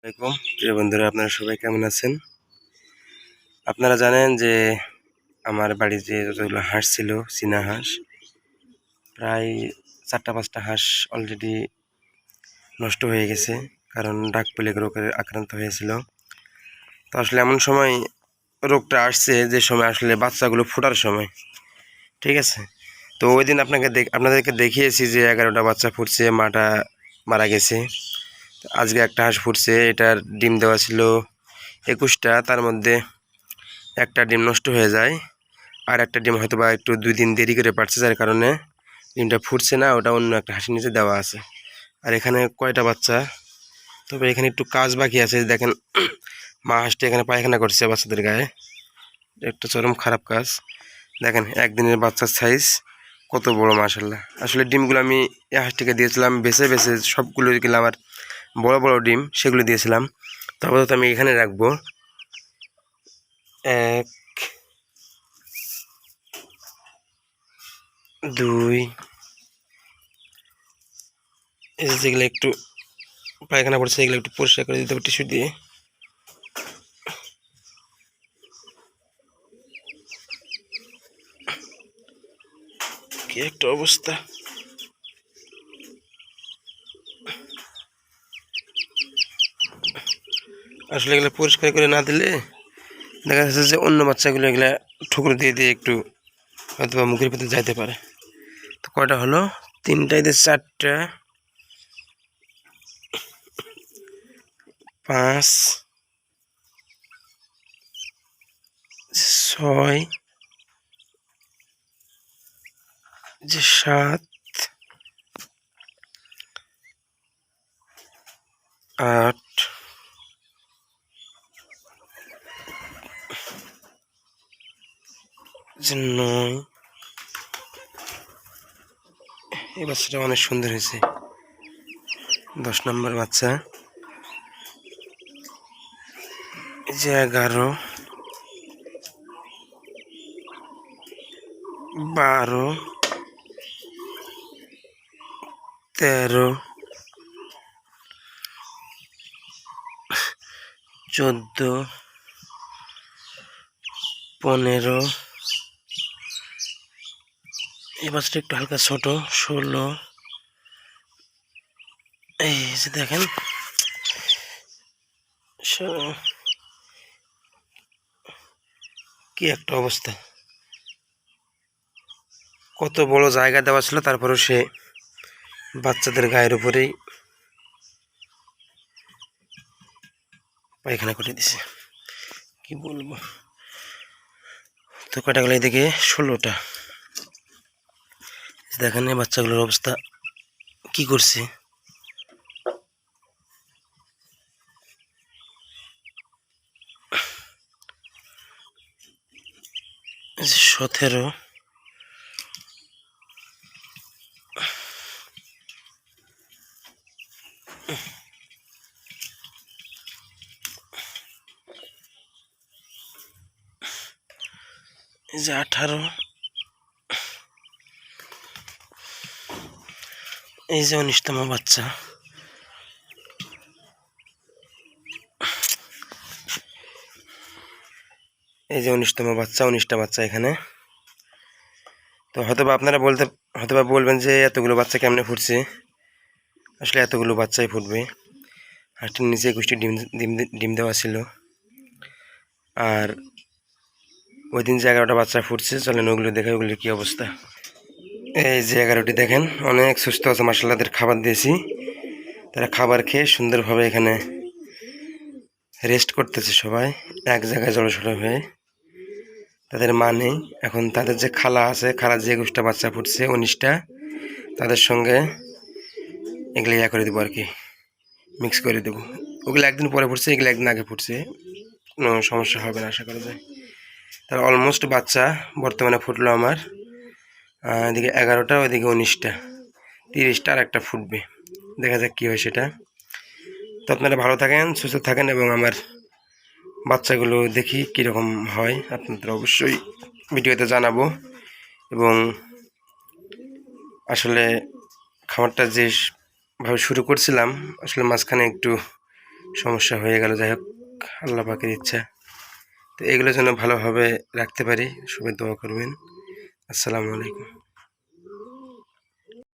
আসসালামাইকুম প্রিয় বন্ধুরা, আপনারা সবাই কেমন আছেন? আপনারা জানেন যে আমার বাড়িতে যতগুলো হাঁস ছিল, চীনা হাঁস, প্রায় 4-5টা হাঁস অলরেডি নষ্ট হয়ে গেছে, কারণ ডাক প্লেগ রোগে আক্রান্ত হয়েছিল। তো আসলে এমন সময় রোগটা আসছে যে সময় আসলে বাচ্চাগুলো ফোটার সময়, ঠিক আছে। তো ওই দিন আপনাদেরকে দেখিয়েছি যে 11টা বাচ্চা ফুটছে, মাটা মারা গেছে। আজকে একটা হাঁস ফুটছে, এটার ডিম দেওয়া ছিল 21টা, তার মধ্যে একটা ডিম নষ্ট হয়ে যায়, আর একটা ডিম হয়তো বা একটু 2 দিন দেরি করে পারছে, যার কারণে ডিমটা ফুটছে না, ওটা অন্য একটা হাঁসের নিচে দেওয়া আছে। আর এখানে কয়টা বাচ্চা, তবে এখানে একটু কাজ বাকি আছে। দেখেন, মা হাঁসটি এখানে পায়খানা করছে বাচ্চাদের গায়ে, একটা চরম খারাপ কাজ। দেখেন একদিনের বাচ্চার সাইজ কত বড়, মাশাল্লাহ। আসলে ডিমগুলো আমি এই হাঁসটিকে দিয়েছিলাম বেছে বেছে, সবগুলো গেলে আমার বড় বড় ডিম, সেগুলো দিয়েছিলাম। তবে তো আমি এখানে রাখবো। 1, 2, এই যেগুলো একটু পায়খানা পড়ছে, এগুলো একটু পরিষ্কার করে দিতে হবে টিস্যু দিয়ে। কি একটা অবস্থা! আসলে এগুলো পরিষ্কার করে না দিলে দেখা যাচ্ছে যে অন্য বাচ্চাগুলো এগুলা ঠুকরো দিয়ে দিয়ে একটু হয়তো বা মুখের ভিতরে যাইতে পারে। তো কয়টা হলো? 3টাইতে 4টা, 5, 6, 7, 8, 9। এই বাচ্চাটা অনেক সুন্দর হয়েছে, 10 নম্বর বাচ্চা। এই যে 11, 12, 13, 14, 15। এই বাচ্চাটা একটু হালকা ছোট, 16। এই যে দেখেন, কি একটা অবস্থা! কত বড় জায়গা দেওয়া ছিল, তারপরেও সে বাচ্চাদের গায়ের উপরেই পায়খানা করে দিছে। কি বলবো! তো কয়টা গেল? এদিকে 16টা। দেখেন এই বাচ্চাগুলোর অবস্থা কি করছে। এই যে 17, এই যে 18, এই যে 19তম বাচ্চা। এই যে 19তম বাচ্চা, 19টা বাচ্চা এখানে। তো হয়তোবা বলবেন যে এতগুলো বাচ্চা কেমনে ফুটছে। আসলে এতগুলো বাচ্চাই ফুটবে। হাঁসটির নিচে 21টি ডিম ডিম ডিম দেওয়া ছিল। আর ওই দিন যে 11টা বাচ্চা ফুটছে, চলেন ওগুলো দেখে ওগুলোর কি অবস্থা। এই যে 11টি দেখেন, অনেক সুস্থ আছে মাশাআল্লাহ। তাদের খাবার দিয়েছি, তারা খাবার খেয়ে সুন্দরভাবে এখানে রেস্ট করতেছে। সবাই এক জায়গায় জড়সড় হয়ে, তাদের মা নেই। এখন তাদের যে খালা আছে, খালার যে 21টা বাচ্চা ফুটছে, 19টা, তাদের সঙ্গে এগুলো করে দেবো আর কি, মিক্স করে দেবো। ওগুলো একদিন পরে ফুটছে, এগুলো একদিন আগে ফুটছে, কোনো সমস্যা হবে না আশা করা যায়। তার অলমোস্ট বাচ্চা বর্তমানে ফুটলো আমার এদিকে 11টা, ওইদিকে 19টা, 30টা, আর একটা ফুটবে। দেখা যাক কী হয় সেটা। তো আপনারা ভালো থাকেন, সুস্থ থাকেন, এবং আমার বাচ্চাগুলো দেখি কীরকম হয় আপনাদের অবশ্যই ভিডিওতে জানাবো। এবং আসলে খামারটা যেভাবে শুরু করছিলাম, আসলে মাঝখানে একটু সমস্যা হয়ে গেল, যাই হোক আল্লাহ পাকের ইচ্ছা। তো এগুলোর জন্য ভালোভাবে রাখতে পারি, সবাই দোয়া করবেন। আসসালামু আলাইকুম।